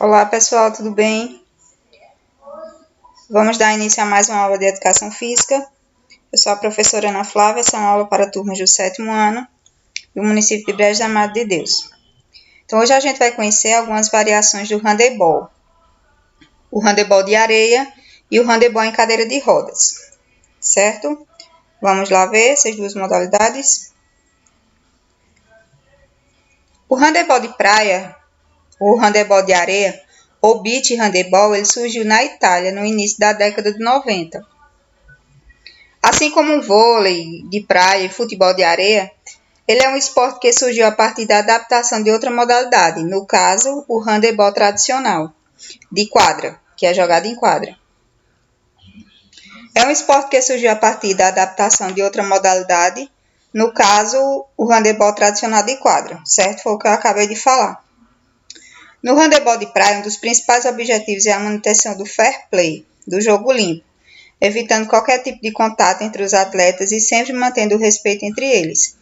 Olá pessoal, tudo bem? Vamos dar início a mais uma aula de Educação Física. Eu sou a professora Ana Flávia, essa é uma aula para turmas do 7º ano do município de Brejo Amado de Deus. Então hoje a gente vai conhecer algumas variações do handebol. O handebol de areia e o handebol em cadeira de rodas, certo? Vamos lá ver essas duas modalidades. O handebol de praia, o handebol de areia, ou beach handebol, ele surgiu na Itália no início da década de 90. Assim como o vôlei de praia e futebol de areia, ele é um esporte que surgiu a partir da adaptação de outra modalidade, no caso, o handebol tradicional, de quadra, que é jogado em quadra. É um esporte que surgiu a partir da adaptação de outra modalidade, no caso, o handebol tradicional de quadra, certo? Foi o que eu acabei de falar. No handebol de praia, um dos principais objetivos é a manutenção do fair play, do jogo limpo, evitando qualquer tipo de contato entre os atletas e sempre mantendo o respeito entre eles.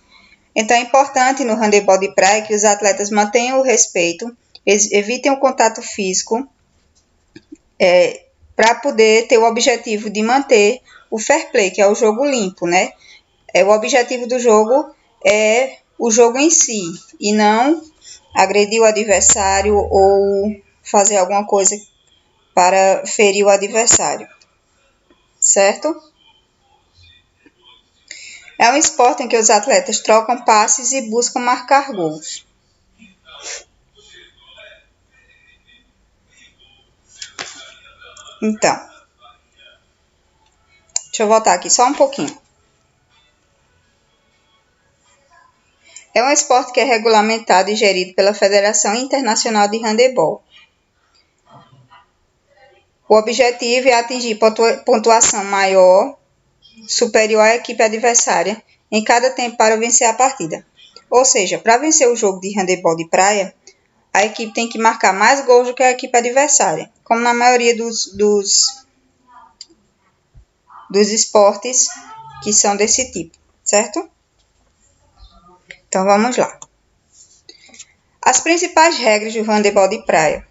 Então é importante no handebol de praia que os atletas mantenham o respeito, evitem o contato físico, para poder ter o objetivo de manter o fair play, que é o jogo limpo, né? O objetivo do jogo é o jogo em si, e não agredir o adversário ou fazer alguma coisa para ferir o adversário, certo? É um esporte em que os atletas trocam passes e buscam marcar gols. Então, deixa eu voltar aqui só um pouquinho. É um esporte que é regulamentado e gerido pela Federação Internacional de Handebol. O objetivo é atingir pontuação maior, superior à equipe adversária, em cada tempo para vencer a partida. Ou seja, para vencer o jogo de handebol de praia, a equipe tem que marcar mais gols do que a equipe adversária, como na maioria dos esportes que são desse tipo, certo? Então vamos lá. As principais regras do handebol de praia.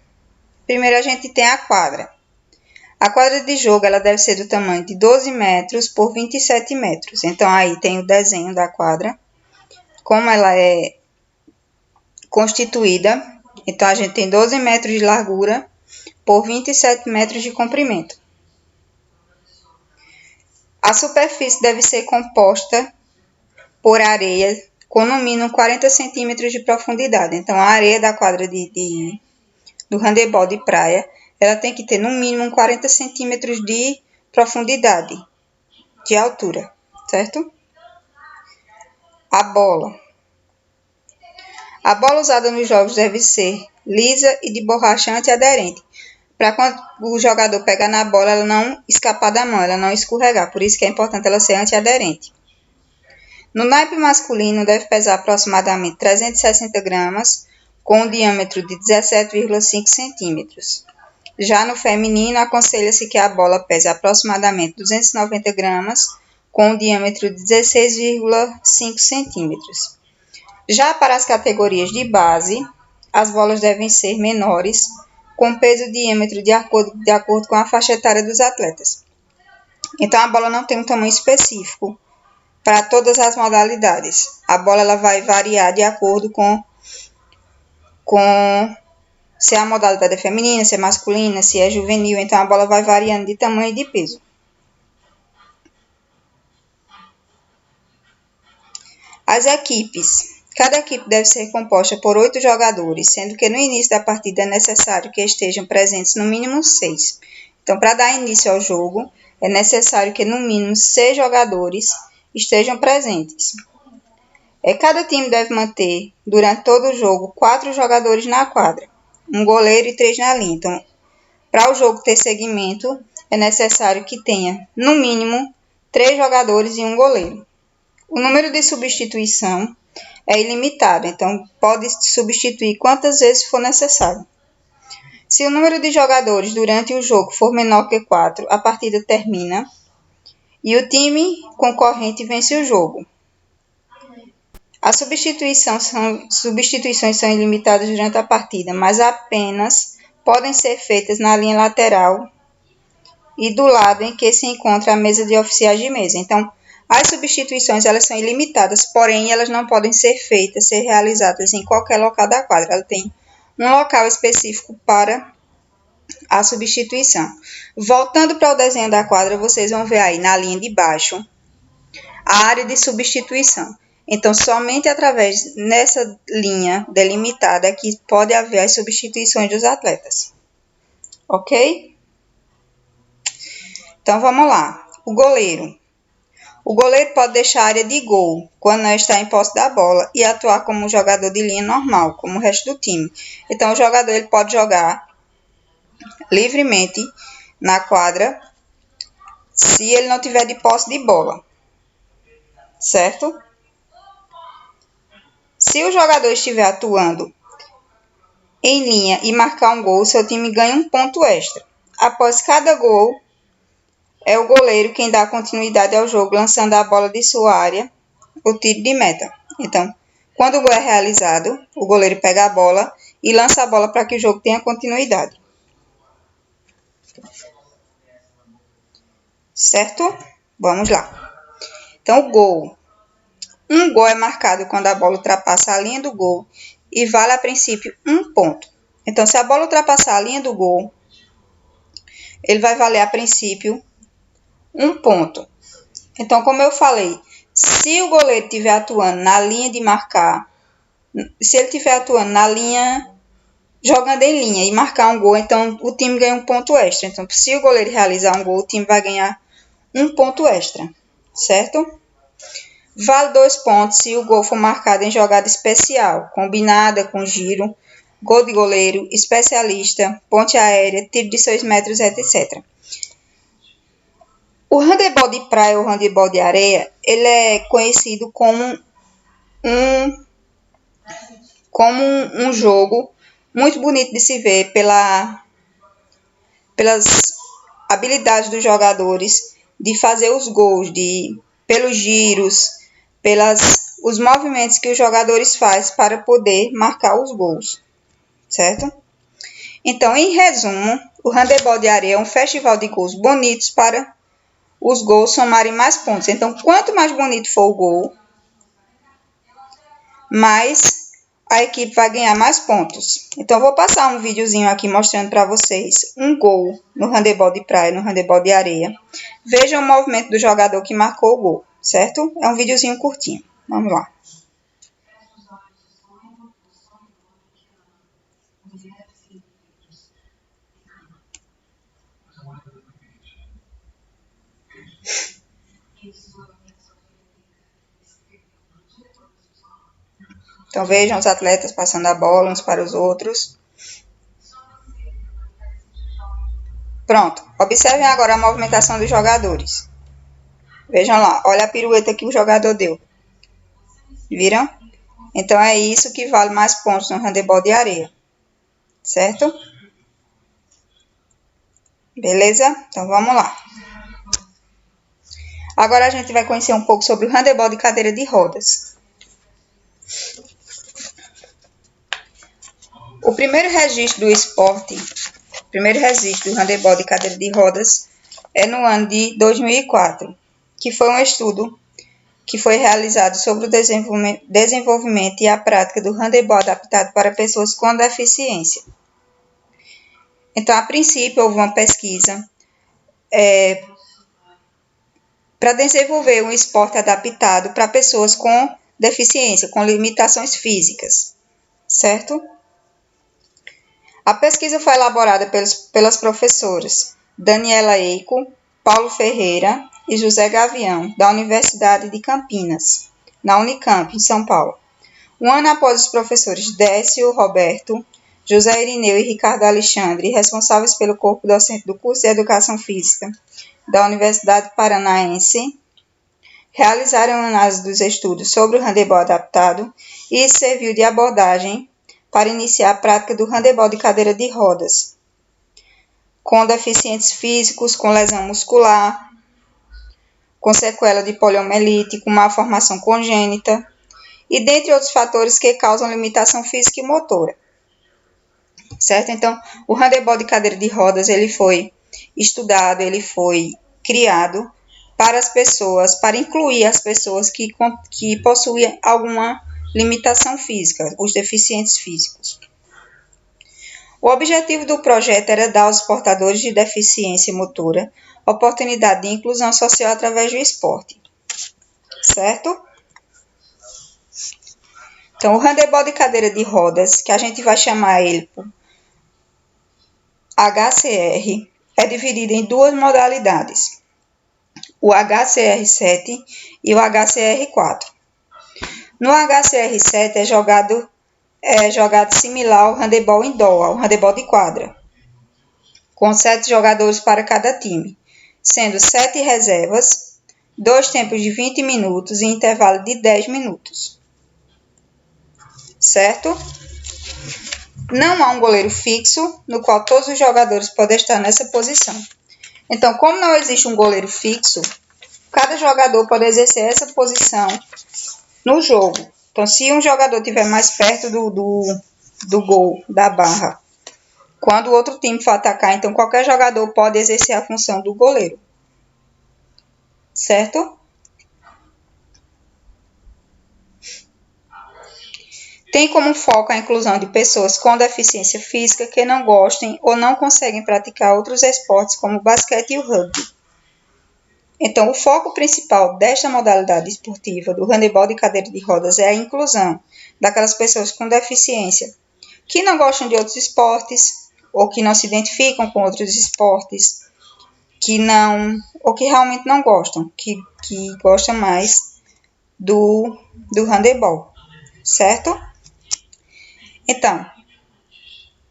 Primeiro a gente tem a quadra. A quadra de jogo ela deve ser do tamanho de 12 metros por 27 metros. Então aí tem o desenho da quadra, como ela é constituída. Então a gente tem 12 metros de largura por 27 metros de comprimento. A superfície deve ser composta por areia com no mínimo 40 centímetros de profundidade. Então a areia da quadra do handebol de praia ela tem que ter no mínimo 40 centímetros de profundidade, de altura, certo? A bola. A bola usada nos jogos deve ser lisa e de borracha antiaderente, para quando o jogador pegar na bola, ela não escapar da mão, ela não escorregar, por isso que é importante ela ser antiaderente. No naipe masculino, deve pesar aproximadamente 360 gramas, com um diâmetro de 17,5 centímetros. Já no feminino, aconselha-se que a bola pese aproximadamente 290 gramas, com um diâmetro de 16,5 centímetros. Já para as categorias de base, as bolas devem ser menores, com peso e diâmetro de acordo com a faixa etária dos atletas. Então, a bola não tem um tamanho específico para todas as modalidades. A bola ela vai variar de acordo com se a modalidade é feminina, se é masculina, se é juvenil. Então, a bola vai variando de tamanho e de peso. As equipes. Cada equipe deve ser composta por 8 jogadores, sendo que no início da partida é necessário que estejam presentes no mínimo 6. Então, para dar início ao jogo, é necessário que no mínimo 6 jogadores estejam presentes. Cada time deve manter, durante todo o jogo, 4 jogadores na quadra, um goleiro e 3 na linha. Então, para o jogo ter seguimento, é necessário que tenha, no mínimo, 3 jogadores e um goleiro. O número de substituição é ilimitado, então pode substituir quantas vezes for necessário. Se o número de jogadores durante o jogo for menor que 4, a partida termina e o time concorrente vence o jogo. As substituições são ilimitadas durante a partida, mas apenas podem ser feitas na linha lateral e do lado em que se encontra a mesa de oficiais de mesa. Então, as substituições elas são ilimitadas, porém elas não podem ser feitas, ser realizadas em qualquer local da quadra. Ela tem um local específico para a substituição. Voltando para o desenho da quadra, vocês vão ver aí na linha de baixo a área de substituição. Então, somente através dessa linha delimitada é que pode haver as substituições dos atletas. Ok? Então, vamos lá. O goleiro. O goleiro pode deixar a área de gol quando não está em posse da bola e atuar como um jogador de linha normal, como o resto do time. Então, o jogador ele pode jogar livremente na quadra se ele não tiver de posse de bola, certo? Se o jogador estiver atuando em linha e marcar um gol, seu time ganha um ponto extra. Após cada gol, é o goleiro quem dá continuidade ao jogo, lançando a bola de sua área, o tiro de meta. Então, quando o gol é realizado, o goleiro pega a bola e lança a bola para que o jogo tenha continuidade. Certo? Vamos lá. Então, o gol. Um gol é marcado quando a bola ultrapassa a linha do gol e vale a princípio um ponto. Então, se a bola ultrapassar a linha do gol, ele vai valer a princípio um ponto. Então, como eu falei, se o goleiro estiver atuando na linha de marcar, se ele estiver atuando na linha, jogando em linha e marcar um gol, então o time ganha um ponto extra. Então, se o goleiro realizar um gol, o time vai ganhar um ponto extra, certo? Vale 2 pontos se o gol for marcado em jogada especial, combinada com giro, gol de goleiro, especialista, ponte aérea, tiro de 6 metros, etc. O handebol de praia ou handebol de areia, ele é conhecido como um jogo muito bonito de se ver pelas habilidades dos jogadores de fazer os gols, pelos giros, os movimentos que os jogadores fazem para poder marcar os gols, certo? Então, em resumo, o handebol de areia é um festival de gols bonitos para os gols somarem mais pontos. Então, quanto mais bonito for o gol, mais a equipe vai ganhar mais pontos. Então, eu vou passar um videozinho aqui mostrando para vocês um gol no handebol de praia, no handebol de areia. Vejam o movimento do jogador que marcou o gol, certo? É um videozinho curtinho. Vamos lá. Então, vejam os atletas passando a bola uns para os outros. Pronto. Observem agora a movimentação dos jogadores. Vejam lá. Olha a pirueta que o jogador deu. Viram? Então, é isso que vale mais pontos no handebol de areia. Certo? Beleza? Então, vamos lá. Agora, a gente vai conhecer um pouco sobre o handebol de cadeira de rodas. O primeiro registro do esporte, o primeiro registro do handebol de cadeira de rodas é no ano de 2004, que foi um estudo que foi realizado sobre o desenvolvimento e a prática do handebol adaptado para pessoas com deficiência. Então, a princípio, houve uma pesquisa para desenvolver um esporte adaptado para pessoas com deficiência, com limitações físicas, certo? A pesquisa foi elaborada pelas professoras Daniela Eico, Paulo Ferreira e José Gavião, da Universidade de Campinas, na Unicamp, em São Paulo. Um ano após os professores Décio Roberto, José Irineu e Ricardo Alexandre, responsáveis pelo corpo docente do curso de Educação Física da Universidade Paranaense, realizaram análise dos estudos sobre o handebol adaptado e isso serviu de abordagem para iniciar a prática do handebol de cadeira de rodas, com deficientes físicos, com lesão muscular, com sequela de poliomielite, com malformação congênita e dentre outros fatores que causam limitação física e motora. certo? Então, o handebol de cadeira de rodas, ele foi estudado, ele foi criado para as pessoas, para incluir as pessoas que possuem alguma limitação física, os deficientes físicos. O objetivo do projeto era dar aos portadores de deficiência motora oportunidade de inclusão social através do esporte, certo? Então, o handebol de cadeira de rodas, que a gente vai chamar ele por HCR, é dividido em duas modalidades, o HCR7 e o HCR4. No HCR7 é jogado similar ao handebol indoor, ao handebol de quadra, com 7 jogadores para cada time, sendo 7 reservas, 2 tempos de 20 minutos e intervalo de 10 minutos. Certo? Não há um goleiro fixo, no qual todos os jogadores podem estar nessa posição. Então, como não existe um goleiro fixo, cada jogador pode exercer essa posição no jogo. Então, se um jogador estiver mais perto do gol, da barra, quando o outro time for atacar, então qualquer jogador pode exercer a função do goleiro. Certo? Tem como foco a inclusão de pessoas com deficiência física que não gostem ou não conseguem praticar outros esportes como o basquete e o rugby. Então, o foco principal desta modalidade esportiva do handebol de cadeira de rodas é a inclusão daquelas pessoas com deficiência que não gostam de outros esportes ou que não se identificam com outros esportes, ou que realmente não gostam, que gostam mais do handebol, certo? Então,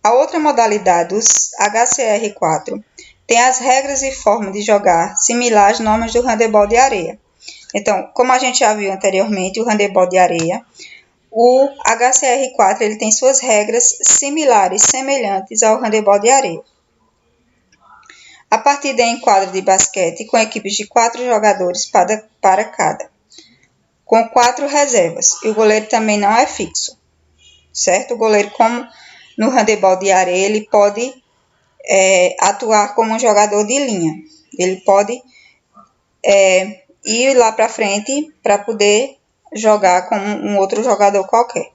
a outra modalidade, os HCR4, tem as regras e forma de jogar similares às normas do handebol de areia. Então, como a gente já viu anteriormente, o handebol de areia, o HCR4 ele tem suas regras similares, semelhantes ao handebol de areia. A partida é em quadra de basquete com equipes de 4 jogadores para cada, com 4 reservas, e o goleiro também não é fixo. Certo? O goleiro, como no handebol de areia, ele pode atuar como um jogador de linha. Ele pode ir lá para frente para poder jogar com um outro jogador qualquer.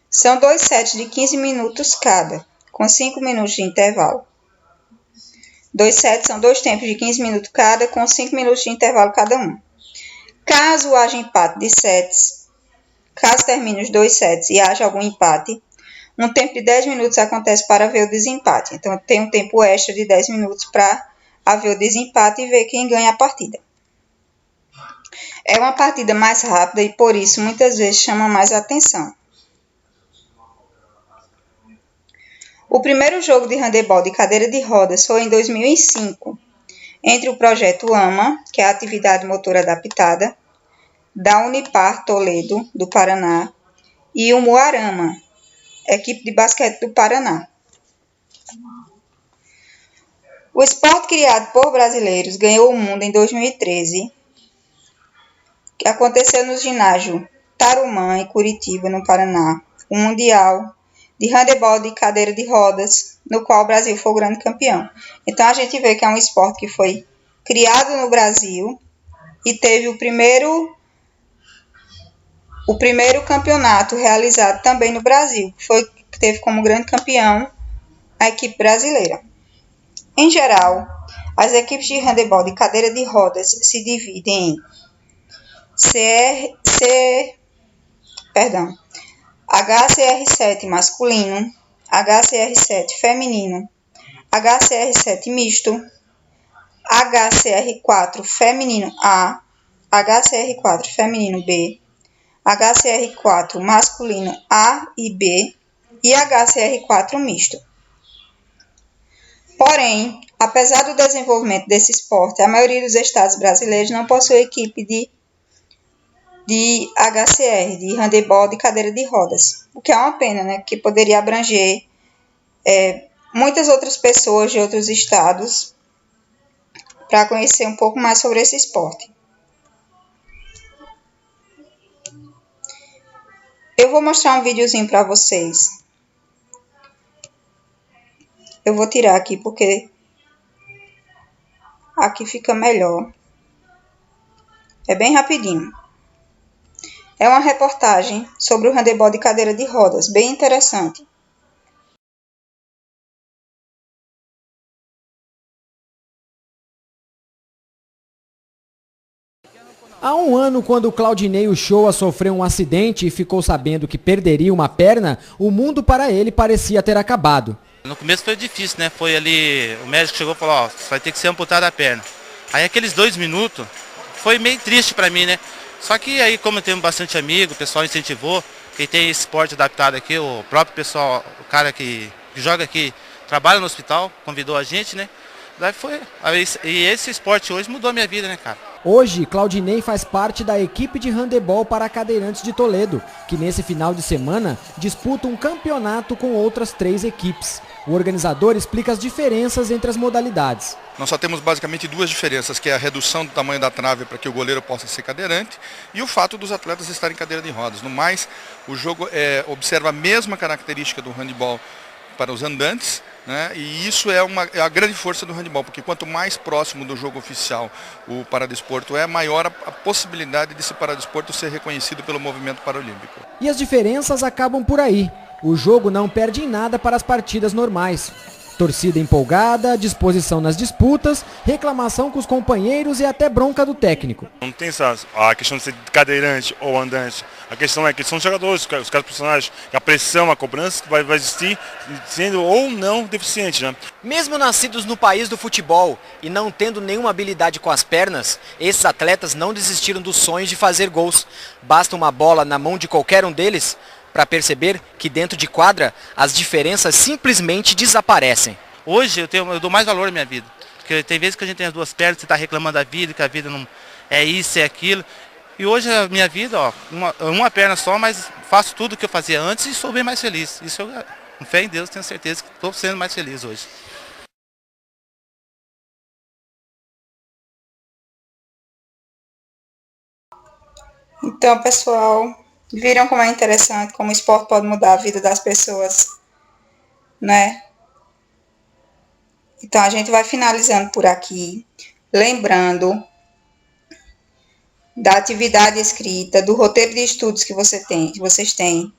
São 2 sets de 15 minutos cada, com 5 minutos de intervalo. 2 sets são 2 tempos de 15 minutos cada, com 5 minutos de intervalo cada um. Caso haja empate de sets, caso termine os 2 sets e haja algum empate, um tempo de 10 minutos acontece para ver o desempate. Então, tem um tempo extra de 10 minutos para haver o desempate e ver quem ganha a partida. É uma partida mais rápida e, por isso, muitas vezes chama mais atenção. O primeiro jogo de handebol de cadeira de rodas foi em 2005, entre o projeto AMA, que é a Atividade Motora Adaptada, da Unipar Toledo, do Paraná, e o Moarama, equipe de basquete do Paraná. O esporte criado por brasileiros ganhou o mundo em 2013, que aconteceu no ginásio Tarumã, em Curitiba, no Paraná, o Mundial de Handebol de Cadeira de Rodas, no qual o Brasil foi o grande campeão. Então, a gente vê que é um esporte que foi criado no Brasil e teve o primeiro campeonato realizado também no Brasil, que teve como grande campeão a equipe brasileira. Em geral, as equipes de handebol de cadeira de rodas se dividem em HCR7 masculino, HCR7 feminino, HCR7 misto, HCR4 feminino A, HCR4 feminino B, HCR4 masculino A e B e HCR4 misto. Porém, apesar do desenvolvimento desse esporte, a maioria dos estados brasileiros não possui equipe de HCR, de handebol de cadeira de rodas, o que é uma pena, né? Que poderia abranger muitas outras pessoas de outros estados para conhecer um pouco mais sobre esse esporte. Eu vou mostrar um videozinho para vocês Eu vou tirar aqui porque aqui fica melhor. É bem rapidinho. É uma reportagem sobre o handebol de cadeira de rodas, bem interessante. Há um ano, quando o Claudinei Uchoa sofreu um acidente e ficou sabendo que perderia uma perna, o mundo para ele parecia ter acabado. No começo foi difícil, né? Foi ali, o médico chegou e falou, ó, você vai ter que ser amputado a perna. Aí aqueles 2 minutos, foi meio triste pra mim, né? Só que aí, como eu tenho bastante amigo, o pessoal incentivou, quem tem esse esporte adaptado aqui, o próprio pessoal, o cara que joga aqui, trabalha no hospital, convidou a gente, né? Daí foi, e esse esporte hoje mudou a minha vida, né, cara? Hoje, Claudinei faz parte da equipe de handebol para cadeirantes de Toledo, que nesse final de semana disputa um campeonato com outras 3 equipes. O organizador explica as diferenças entre as modalidades. Nós só temos basicamente 2 diferenças, que é a redução do tamanho da trave para que o goleiro possa ser cadeirante e o fato dos atletas estarem em cadeira de rodas. No mais, o jogo observa a mesma característica do handebol para os andantes, né? E isso é a grande força do handebol, porque quanto mais próximo do jogo oficial o paradesporto maior a possibilidade desse paradesporto ser reconhecido pelo movimento paralímpico. E as diferenças acabam por aí. O jogo não perde em nada para as partidas normais. Torcida empolgada, disposição nas disputas, reclamação com os companheiros e até bronca do técnico. Não tem a questão de ser cadeirante ou andante. A questão é que são jogadores, os caras profissionais, a pressão, a cobrança que vai existir, sendo ou não deficiente, né? Mesmo nascidos no país do futebol e não tendo nenhuma habilidade com as pernas, esses atletas não desistiram dos sonhos de fazer gols. Basta uma bola na mão de qualquer um deles para perceber que dentro de quadra as diferenças simplesmente desaparecem. Hoje eu dou mais valor à minha vida, porque tem vezes que a gente tem as 2 pernas, você está reclamando da vida, que a vida não é isso, é aquilo. E hoje a minha vida, ó, uma perna só, mas faço tudo o que eu fazia antes e sou bem mais feliz. Isso eu, com fé em Deus, tenho certeza que estou sendo mais feliz hoje. Então, pessoal, viram como é interessante, como o esporte pode mudar a vida das pessoas, né? Então, a gente vai finalizando por aqui, lembrando da atividade escrita, do roteiro de estudos que vocês têm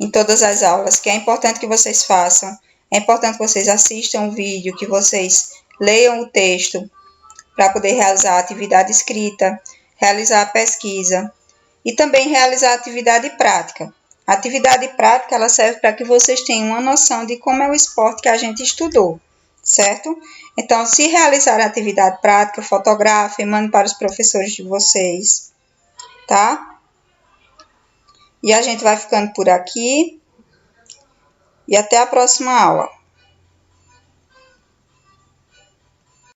em todas as aulas, que é importante que vocês façam, é importante que vocês assistam o vídeo, que vocês leiam o texto para poder realizar a atividade escrita, realizar a pesquisa e também realizar a atividade prática. A atividade prática ela serve para que vocês tenham uma noção de como é o esporte que a gente estudou, certo? Então, se realizar a atividade prática, fotografem, mandem para os professores de vocês, tá? E a gente vai ficando por aqui e até a próxima aula.